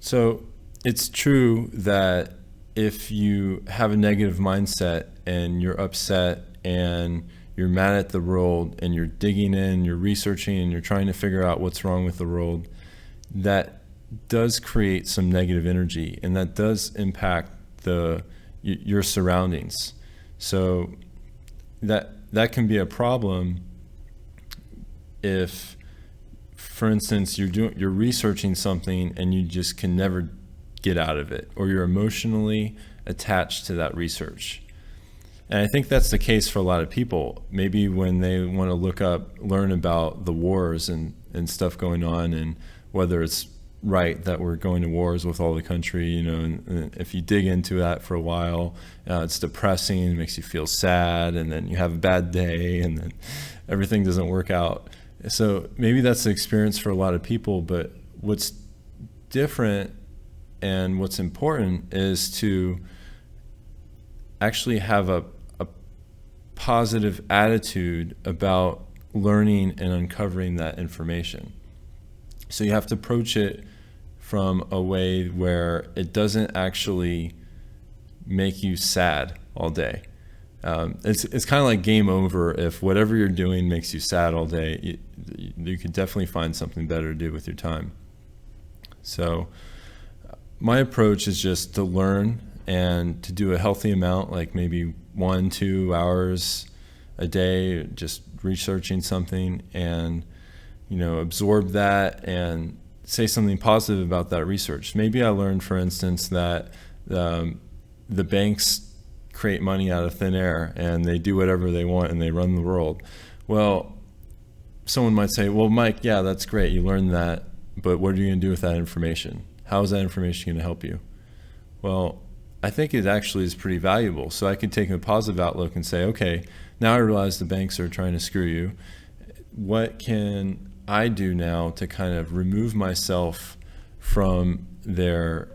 So it's true that if you have a negative mindset and you're upset and you're mad at the world and you're digging in, you're researching and you're trying to figure out what's wrong with the world, that does create some negative energy, and that does impact your surroundings. So that can be a problem if, for instance, you're researching something and you just can never get out of it, or you're emotionally attached to that research. And I think that's the case for a lot of people. Maybe when they want to learn about the wars and stuff going on, and whether it's right that we're going to wars with all the country, and if you dig into that for a while, it's depressing, it makes you feel sad, and then you have a bad day, and then everything doesn't work out. So maybe that's the experience for a lot of people, but what's different and what's important is to actually have a positive attitude about learning and uncovering that information. So you have to approach it from a way where it doesn't actually make you sad all day. It's kind of like game over if whatever you're doing makes you sad all day. You could definitely find something better to do with your time. So my approach is just to learn and to do a healthy amount, like maybe 1-2 hours a day, just researching something, and absorb that and say something positive about that research. Maybe I learned, for instance, that the banks create money out of thin air and they do whatever they want and they run the world. Well, someone might say, well, Mike, yeah, that's great, you learned that, but what are you going to do with that information? How is that information going to help you? Well, I think it actually is pretty valuable. So I could take a positive outlook and say, okay, now I realize the banks are trying to screw you. What can I do now to kind of remove myself from their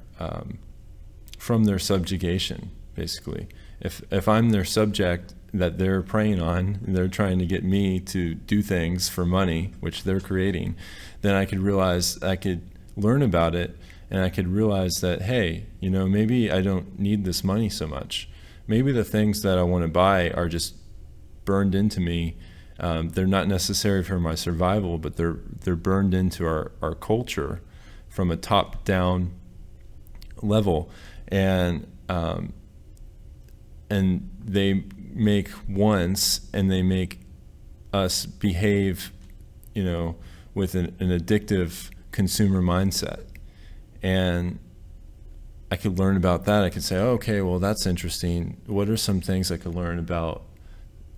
subjugation, basically? If I'm their subject that they're preying on, and they're trying to get me to do things for money, which they're creating, then I could learn about it, and I could realize that, hey, maybe I don't need this money so much. Maybe the things that I want to buy are just burned into me. They're not necessary for my survival, but they're burned into our culture from a top-down level, and they make wants, and they make us behave, with an addictive consumer mindset. And I could learn about that. I could say, oh, okay, well, that's interesting. What are some things I could learn about,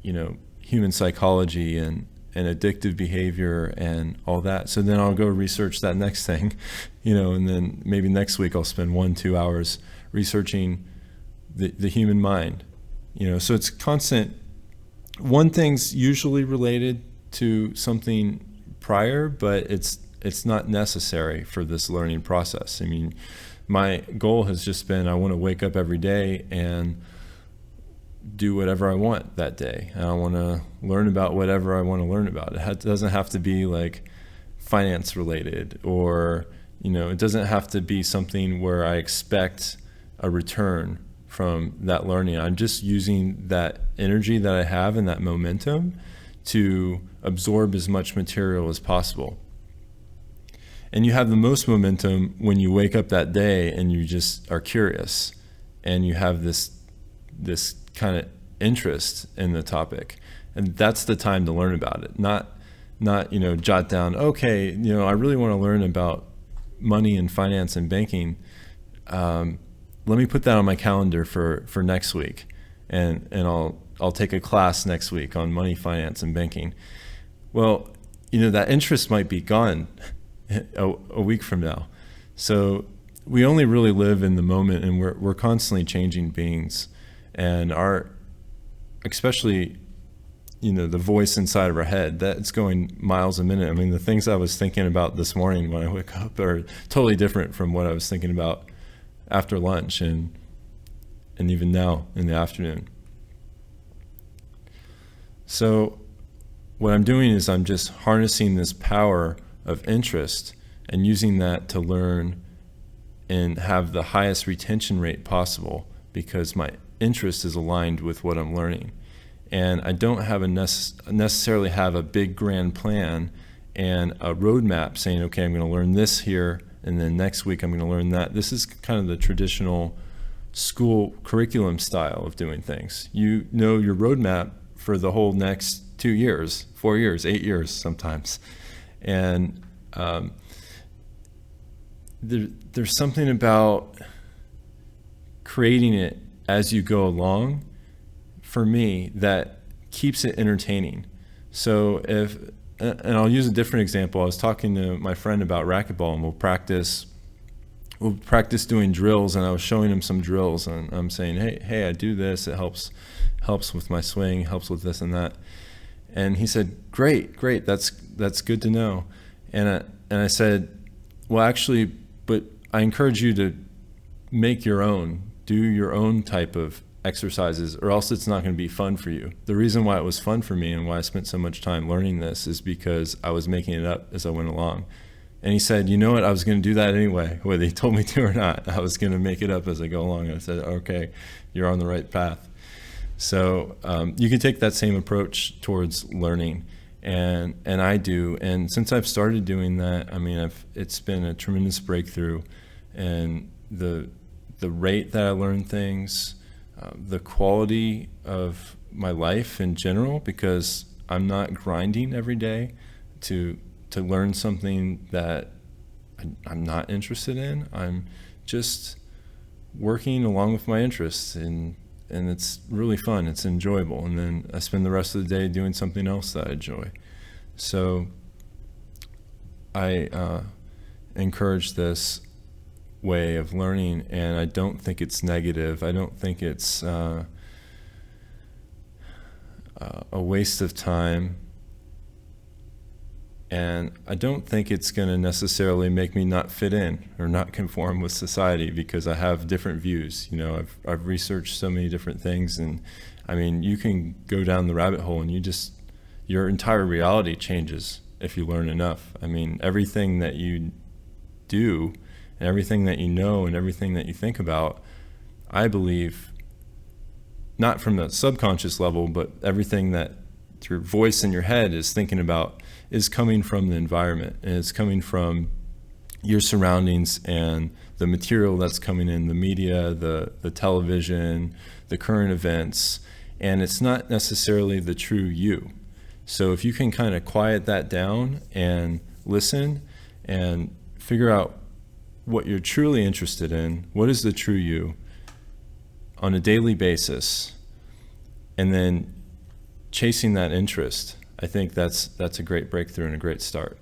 human psychology and addictive behavior and all that? So then I'll go research that next thing, and then maybe next week I'll spend 1-2 hours researching the human mind. So it's constant. One thing's usually related to something prior, but it's not necessary for this learning process. I mean, my goal has just been, I want to wake up every day and do whatever I want that day. And I want to learn about whatever I want to learn about. It doesn't have to be like finance related, or, it doesn't have to be something where I expect a return from that learning. I'm just using that energy that I have and that momentum to absorb as much material as possible. And you have the most momentum when you wake up that day and you just are curious and you have this kind of interest in the topic. And that's the time to learn about it. Not jot down, okay, I really want to learn about money and finance and banking. Let me put that on my calendar for next week. And I'll take a class next week on money, finance, and banking. Well, that interest might be gone a week from now. So we only really live in the moment, and we're constantly changing beings, and especially the voice inside of our head, that's going miles a minute. I mean, the things I was thinking about this morning when I wake up are totally different from what I was thinking about after lunch and even now in the afternoon. So what I'm doing is I'm just harnessing this power of interest and using that to learn and have the highest retention rate possible because my interest is aligned with what I'm learning. And I don't have necessarily have a big grand plan and a roadmap saying, okay, I'm going to learn this here, and then next week I'm going to learn that. This is kind of the traditional school curriculum style of doing things. You know your roadmap for the whole next 2 years, 4 years, 8 years sometimes. And there's something about creating it as you go along, for me, that keeps it entertaining. So and I'll use a different example. I was talking to my friend about racquetball, and we'll practice doing drills, and I was showing him some drills, and I'm saying, hey, I do this, it helps with my swing, helps with this and that. And he said, great, that's good to know. And I said, well, actually, but I encourage you to make your own, do your own type of exercises, or else it's not going to be fun for you. The reason why it was fun for me and why I spent so much time learning this is because I was making it up as I went along. And he said, you know what, I was going to do that anyway, whether he told me to or not. I was going to make it up as I go along. And I said, okay, you're on the right path. So you can take that same approach towards learning, and I do. And since I've started doing that, I mean, it's been a tremendous breakthrough, and the rate that I learn things, the quality of my life in general, because I'm not grinding every day to learn something that I'm not interested in. I'm just working along with my interests, and it's really fun. It's enjoyable. And then I spend the rest of the day doing something else that I enjoy. So I encourage this way of learning, and I don't think it's negative. I don't think it's a waste of time. And I don't think it's going to necessarily make me not fit in or not conform with society, because I have different views. You know, I've researched so many different things, and I mean, you can go down the rabbit hole and your entire reality changes if you learn enough. I mean, everything that you do and everything that you know and everything that you think about, I believe, not from the subconscious level, but everything that your voice in your head is thinking about is coming from the environment, and it's coming from your surroundings and the material that's coming in, the media, the television, the current events, and it's not necessarily the true you. So if you can kind of quiet that down and listen and figure out what you're truly interested in, what is the true you on a daily basis, and then chasing that interest, I think that's a great breakthrough and a great start.